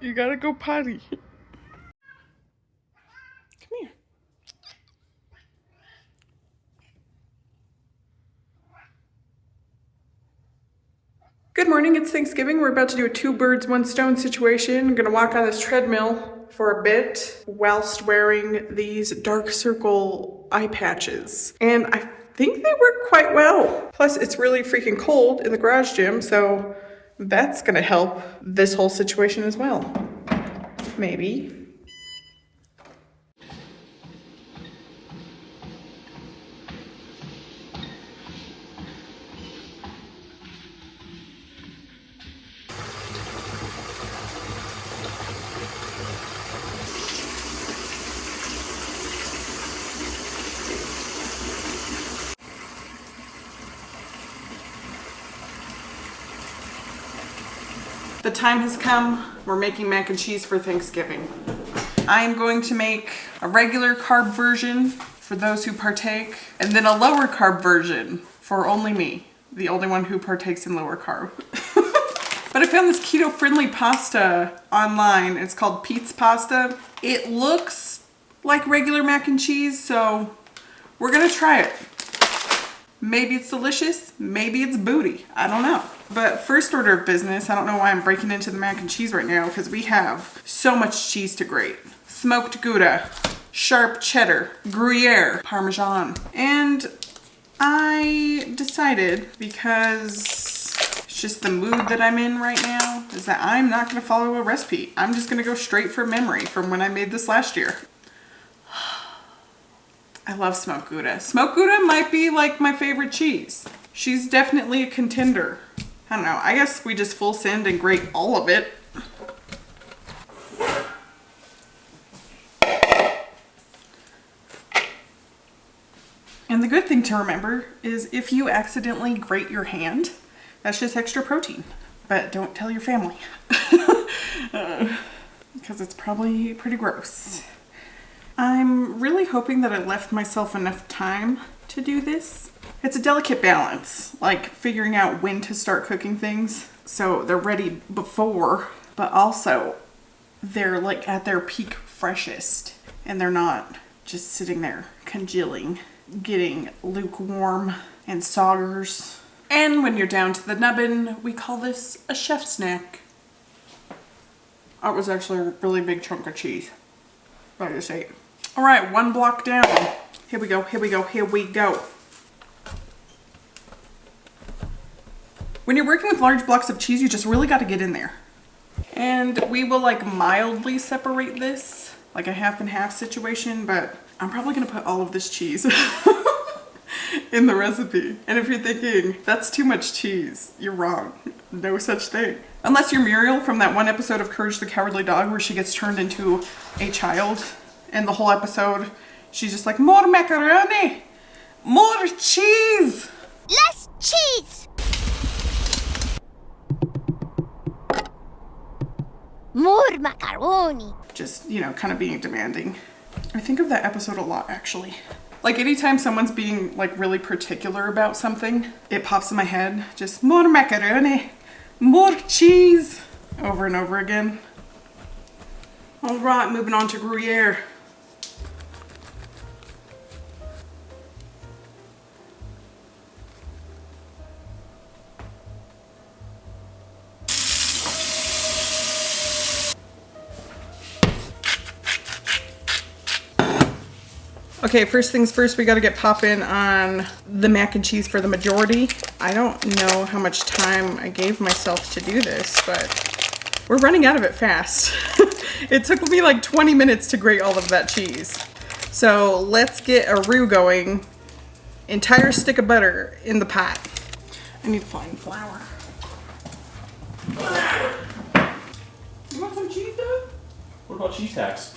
You gotta go potty. Come here. Good morning, it's Thanksgiving. We're about to do a 2 birds, 1 stone situation. I'm gonna walk on this treadmill for a bit whilst wearing these dark circle eye patches. And I think they work quite well. Plus, it's really freaking cold in the garage gym, so that's gonna help this whole situation as well. Maybe. The time has come. We're making mac and cheese for Thanksgiving. I am going to make a regular carb version for those who partake, and then a lower carb version for only me, the only one who partakes in lower carb. But I found this keto-friendly pasta online. It's called Pete's Pasta. It looks like regular mac and cheese, so we're gonna try it. Maybe it's delicious, maybe it's booty, I don't know. But first order of business, I don't know why I'm breaking into the mac and cheese right now because we have so much cheese to grate. Smoked Gouda, sharp cheddar, Gruyere, Parmesan. And I decided, because it's just the mood that I'm in right now, is that I'm not gonna follow a recipe. I'm just gonna go straight from memory from when I made this last year. I love smoked Gouda. Smoked Gouda might be like my favorite cheese. She's definitely a contender. I don't know, I guess we just full send and grate all of it. And the good thing to remember is if you accidentally grate your hand, that's just extra protein. But don't tell your family. Because it's probably pretty gross. I'm really hoping that I left myself enough time to do this. It's a delicate balance, like figuring out when to start cooking things so they're ready before, but also they're like at their peak freshest and they're not just sitting there congealing, getting lukewarm and soggers. And when you're down to the nubbin, we call this a chef snack. That was actually a really big chunk of cheese that I just ate. All right, 1 block down. Here we go, here we go, here we go. When you're working with large blocks of cheese, you just really got to get in there. And we will like mildly separate this, like a half and half situation, but I'm probably gonna put all of this cheese in the recipe. And if you're thinking, that's too much cheese, you're wrong. No such thing. Unless you're Muriel from that one episode of Courage the Cowardly Dog where she gets turned into a child. And the whole episode, she's just like, more macaroni, more cheese. Less cheese. More macaroni. Just, you know, kind of being demanding. I think of that episode a lot, actually. Like anytime someone's being like really particular about something, it pops in my head. Just more macaroni, more cheese, over and over again. All right, moving on to Gruyere. Okay, first things first, we gotta get poppin' on the mac and cheese for the majority. I don't know how much time I gave myself to do this, but we're running out of it fast. It took me like 20 minutes to grate all of that cheese. So let's get a roux going. Entire stick of butter in the pot. I need fine flour. You want some cheese though? What about cheese tax?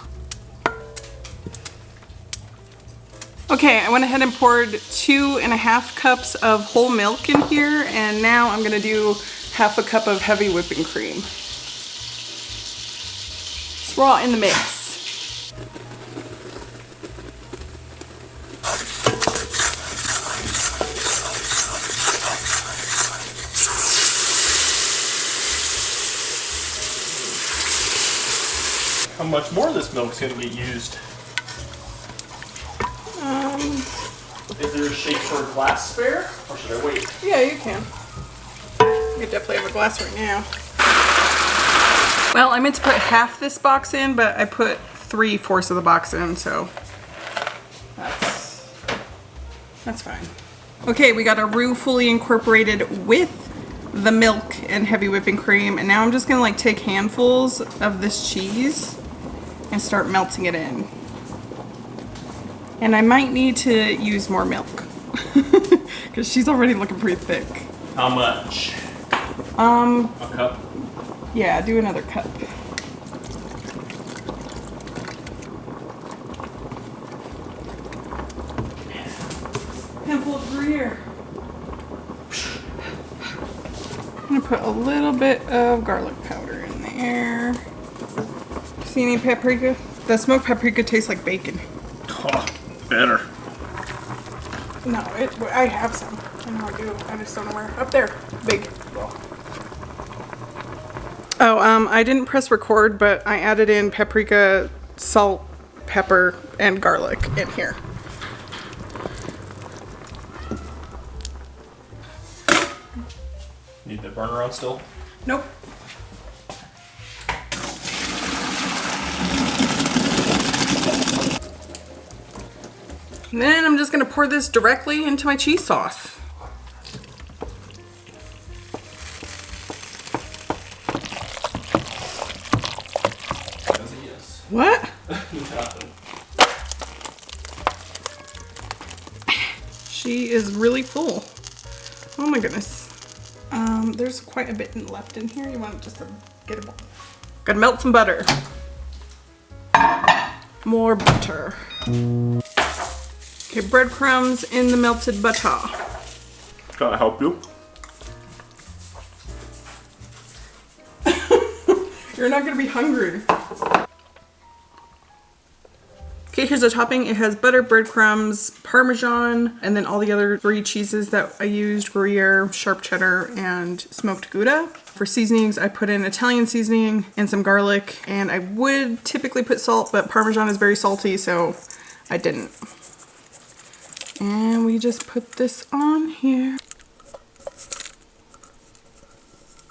Okay, I went ahead and poured 2.5 cups of whole milk in here, and now I'm gonna do half a cup of heavy whipping cream. Swirl in the mix. much more of this milk's gonna get used? Is there a shape for a glass spare? Or should I wait? Yeah, you can. You definitely have a glass right now. Well, I meant to put half this box in, but I put 3/4 of the box in, so that's fine. Okay, we got our roux fully incorporated with the milk and heavy whipping cream, and now I'm just gonna like take handfuls of this cheese and start melting it in. And I might need to use more milk because she's already looking pretty thick. How much? A cup? Yeah, do another cup. Handful of Gruyere. I'm gonna put a little bit of garlic powder in there. See any paprika? The smoked paprika tastes like bacon. Oh, better. No, I have some. I know I do. I just don't know where. Up there. Big. Oh, I didn't press record, but I added in paprika, salt, pepper, and garlic in here. Need the burner on still? Nope. And then I'm just gonna pour this directly into my cheese sauce. That's a yes. What? Nothing. She is really full. Oh my goodness. There's quite a bit left in here. You want just to get it. Gotta melt some butter. More butter. Okay, breadcrumbs in the melted butter. Can I help you? You're not gonna be hungry. Okay, here's the topping. It has butter, breadcrumbs, Parmesan, and then all the other 3 cheeses that I used, Gruyere, sharp cheddar, and smoked Gouda. For seasonings, I put in Italian seasoning and some garlic, and I would typically put salt, but Parmesan is very salty, so I didn't. And we just put this on here.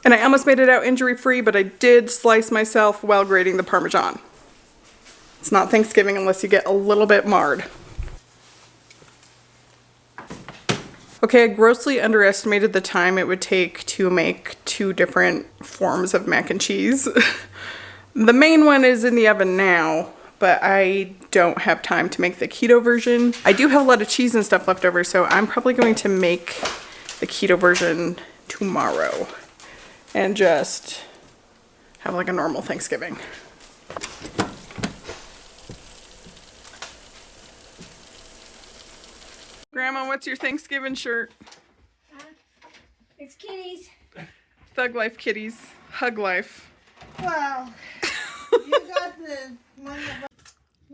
And I almost made it out injury-free, but I did slice myself while grating the Parmesan. It's not Thanksgiving unless you get a little bit marred. Okay, I grossly underestimated the time it would take to make 2 different forms of mac and cheese. The main one is in the oven now, but I don't have time to make the keto version. I do have a lot of cheese and stuff left over, so I'm probably going to make the keto version tomorrow and just have like a normal Thanksgiving. Grandma, what's your Thanksgiving shirt? It's kitties. Thug life kitties. Hug life. Well, you got the one that...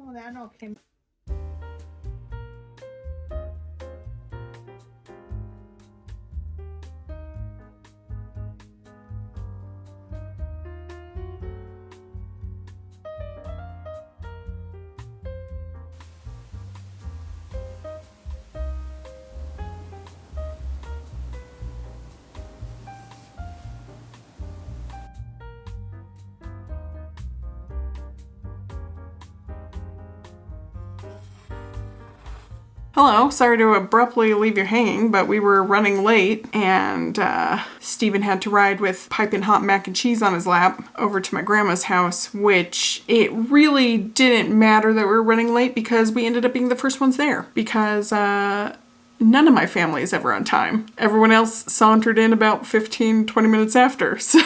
Oh, that okay. Hello, sorry to abruptly leave you hanging, but we were running late and Steven had to ride with piping hot mac and cheese on his lap over to my grandma's house, which it really didn't matter that we were running late because we ended up being the first ones there because none of my family is ever on time. Everyone else sauntered in about 15-20 minutes after, so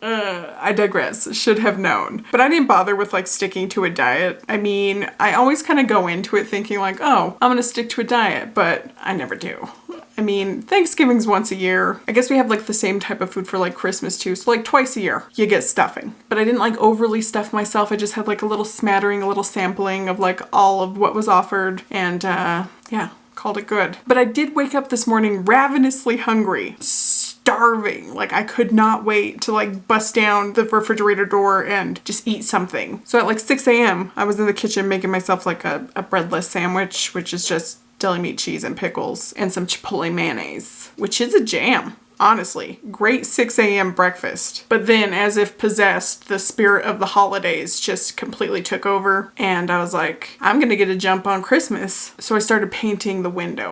I digress. Should have known. But I didn't bother with like sticking to a diet. I mean, I always kind of go into it thinking like, oh, I'm gonna stick to a diet, but I never do. I mean, Thanksgiving's once a year. I guess we have like the same type of food for like Christmas too. So like twice a year you get stuffing. But I didn't like overly stuff myself. I just had like a little smattering, a little sampling of like all of what was offered. And yeah, Called it good. But I did wake up this morning ravenously hungry, starving. Like I could not wait to like bust down the refrigerator door and just eat something. So at like 6 a.m. I was in the kitchen making myself like a breadless sandwich, which is just deli meat, cheese, and pickles, and some chipotle mayonnaise, which is a jam. Honestly, great 6 a.m. breakfast. But then, as if possessed, the spirit of the holidays just completely took over. And I was like, I'm gonna get a jump on Christmas. So I started painting the window.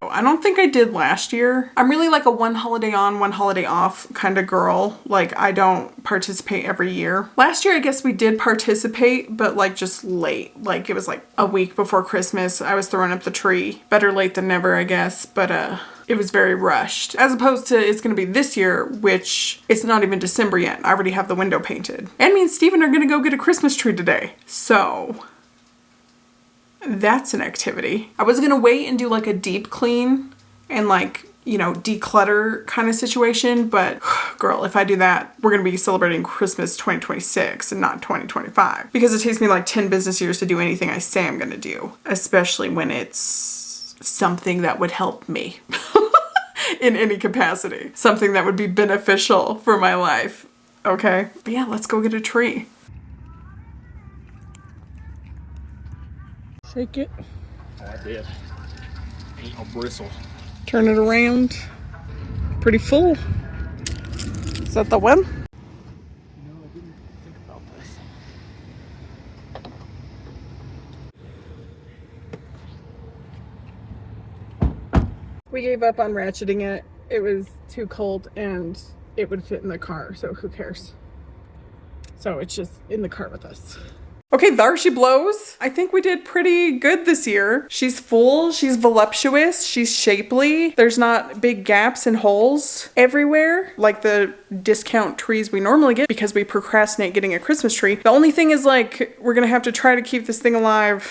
I don't think I did last year. I'm really like a one holiday on, one holiday off kind of girl. Like I don't participate every year. Last year, I guess we did participate, but like just late. Like it was like a week before Christmas. I was throwing up the tree. Better late than never, I guess. But it was very rushed. As opposed to it's gonna be this year, which it's not even December yet. I already have the window painted. And me and Steven are gonna go get a Christmas tree today. So that's an activity. I was gonna wait and do like a deep clean and like, you know, declutter kind of situation, but girl, if I do that, we're gonna be celebrating Christmas 2026 and not 2025 because it takes me like 10 business years to do anything I say I'm gonna do, especially when it's something that would help me in any capacity, something that would be beneficial for my life. Okay, but yeah, let's go get a tree. Shake it. Oh, I did. Ain't no bristle. Turn it around. Pretty full. Is that the one? No, I didn't think about this. We gave up on ratcheting it. It was too cold and it would fit in the car, so who cares? So it's just in the car with us. Okay, there she blows. I think we did pretty good this year. She's full, she's voluptuous, she's shapely. There's not big gaps and holes everywhere like the discount trees we normally get because we procrastinate getting a Christmas tree. The only thing is like, we're gonna have to try to keep this thing alive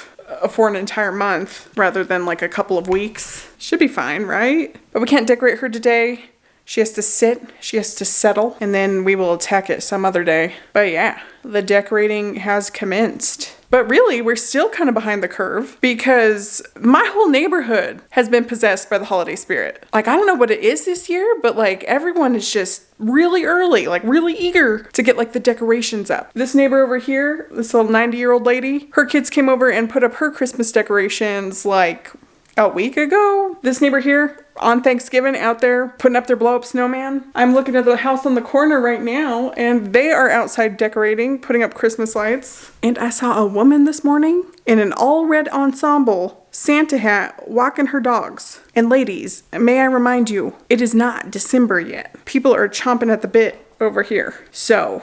for an entire month rather than like a couple of weeks. Should be fine, right? But we can't decorate her today. She has to sit, she has to settle, and then we will attack it some other day. But yeah, the decorating has commenced. But really, we're still kind of behind the curve because my whole neighborhood has been possessed by the holiday spirit. Like, I don't know what it is this year, but like everyone is just really early, like really eager to get like the decorations up. This neighbor over here, this little 90-year-old lady, her kids came over and put up her Christmas decorations like a week ago. This neighbor here on Thanksgiving out there putting up their blow up snowman. I'm looking at the house on the corner right now and they are outside decorating, putting up Christmas lights. And I saw a woman this morning in an all red ensemble Santa hat walking her dogs. And ladies, may I remind you, it is not December yet. People are chomping at the bit over here. So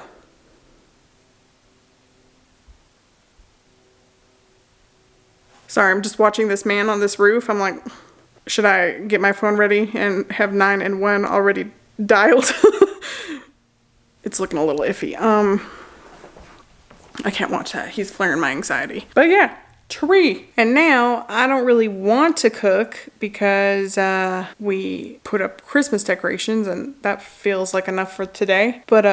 sorry, I'm just watching this man on this roof. I'm like, should I get my phone ready and have 911 already dialed? It's looking a little iffy. I can't watch that. He's flaring my anxiety. But yeah, tree. And now I don't really want to cook because we put up Christmas decorations and that feels like enough for today. But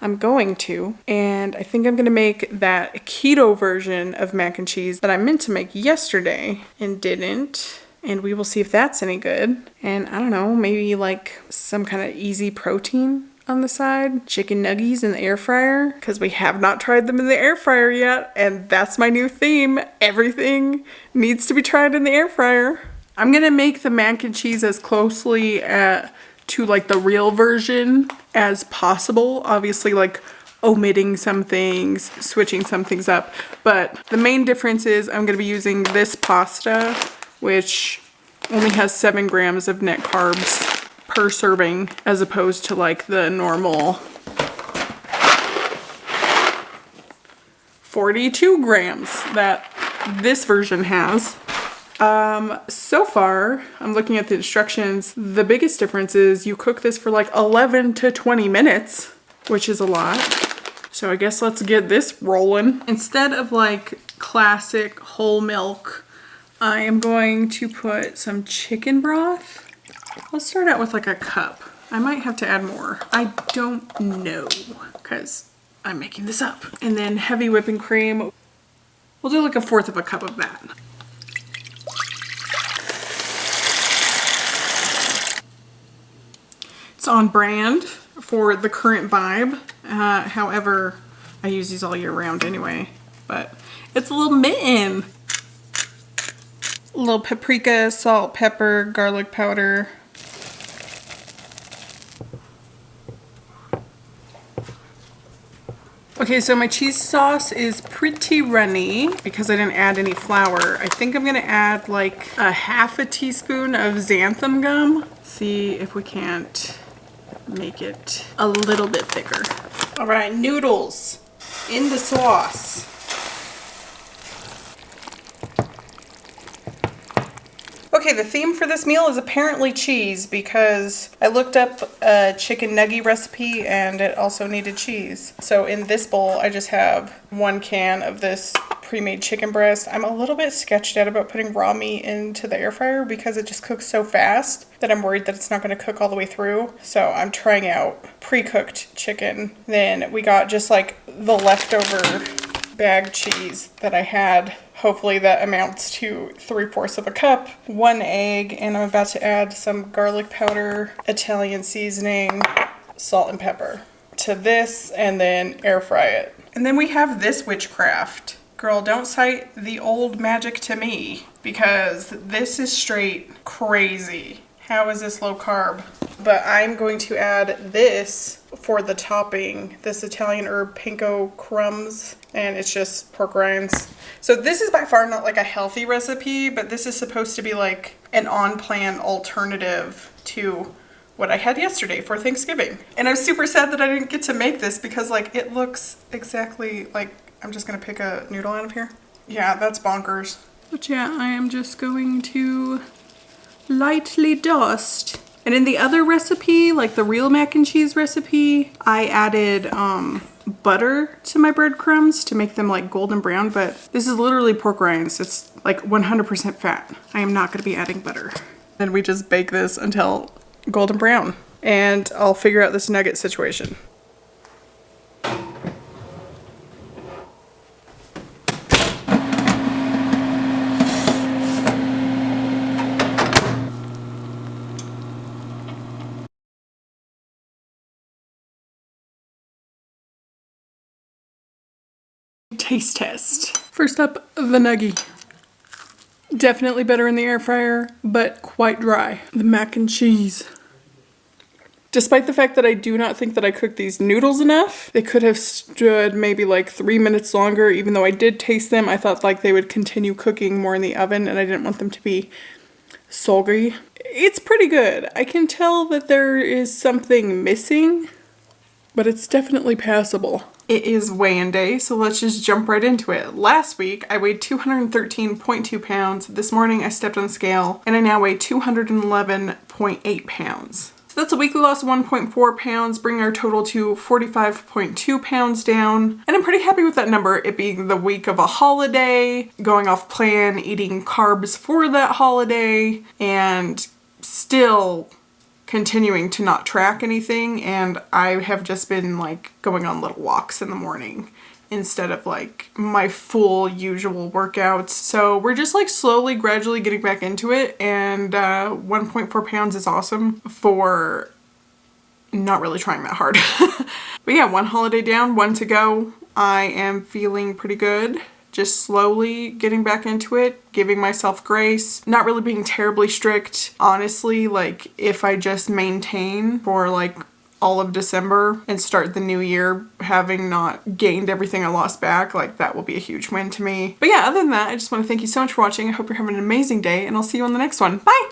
I'm going to. And I think I'm going to make that keto version of mac and cheese that I meant to make yesterday and didn't. And we will see if that's any good. And I don't know, maybe like some kind of easy protein on the side. Chicken nuggies in the air fryer, because we have not tried them in the air fryer yet. And that's my new theme. Everything needs to be tried in the air fryer. I'm going to make the mac and cheese as closely to like the real version as possible. Obviously like omitting some things, switching some things up. But the main difference is I'm going to be using this pasta, which only has 7 grams of net carbs per serving, as opposed to like the normal 42 grams that this version has. So far, I'm looking at the instructions. The biggest difference is you cook this for like 11 to 20 minutes, which is a lot. So I guess let's get this rolling. Instead of like classic whole milk, I am going to put some chicken broth. Let's start out with like a cup. I might have to add more. I don't know because I'm making this up. And then heavy whipping cream. We'll do like 1/4 of a cup of that. It's on brand for the current vibe. However, I use these all year round anyway, but it's a little mitten. A little paprika, salt, pepper, garlic powder. Okay, so my cheese sauce is pretty runny because I didn't add any flour. I think I'm gonna add like a 1/2 teaspoon of xanthan gum. See if we can't make it a little bit thicker. All right, noodles in the sauce. Okay, the theme for this meal is apparently cheese because I looked up a chicken nugget recipe and it also needed cheese. So in this bowl, I just have 1 can of this pre-made chicken breast. I'm a little bit sketched out about putting raw meat into the air fryer because it just cooks so fast that I'm worried that it's not going to cook all the way through. So I'm trying out pre-cooked chicken. Then we got just like the leftover bag cheese that I had. Hopefully that amounts to 3/4 of a cup, 1 egg, and I'm about to add some garlic powder, Italian seasoning, salt and pepper to this and then air fry it. And then we have this witchcraft. Girl, don't cite the old magic to me because this is straight crazy. How is this low carb? But I'm going to add this for the topping, this Italian herb panko crumbs, and it's just pork rinds. So this is by far not like a healthy recipe, but this is supposed to be like an on-plan alternative to what I had yesterday for Thanksgiving. And I'm super sad that I didn't get to make this because like it looks exactly like, I'm just gonna pick a noodle out of here. Yeah, that's bonkers. But yeah, I am just going to lightly dust. And in the other recipe, like the real mac and cheese recipe, I added butter to my breadcrumbs to make them like golden brown, but this is literally pork rinds. It's like 100% fat. I am not gonna be adding butter. Then we just bake this until golden brown and I'll figure out this nugget situation. Taste test. First up, the nugget. Definitely better in the air fryer, but quite dry. The mac and cheese. Despite the fact that I do not think that I cooked these noodles enough, they could have stood maybe like 3 minutes longer. Even though I did taste them, I thought like they would continue cooking more in the oven and I didn't want them to be soggy. It's pretty good. I can tell that there is something missing, but it's definitely passable. It is weigh-in day, so let's just jump right into it. Last week, I weighed 213.2 pounds. This morning, I stepped on the scale, and I now weigh 211.8 pounds. So that's a weekly loss of 1.4 pounds, bringing our total to 45.2 pounds down. And I'm pretty happy with that number, it being the week of a holiday, going off plan, eating carbs for that holiday, and still continuing to not track anything, and I have just been like going on little walks in the morning instead of like my full usual workouts. So we're just like slowly, gradually getting back into it, and 1.4 pounds is awesome for not really trying that hard. But yeah, 1 holiday down, 1 to go. I am feeling pretty good. Just slowly getting back into it, giving myself grace, not really being terribly strict. Honestly, like if I just maintain for like all of December and start the new year having not gained everything I lost back, like that will be a huge win to me. But yeah, other than that, I just want to thank you so much for watching. I hope you're having an amazing day and I'll see you on the next one. Bye!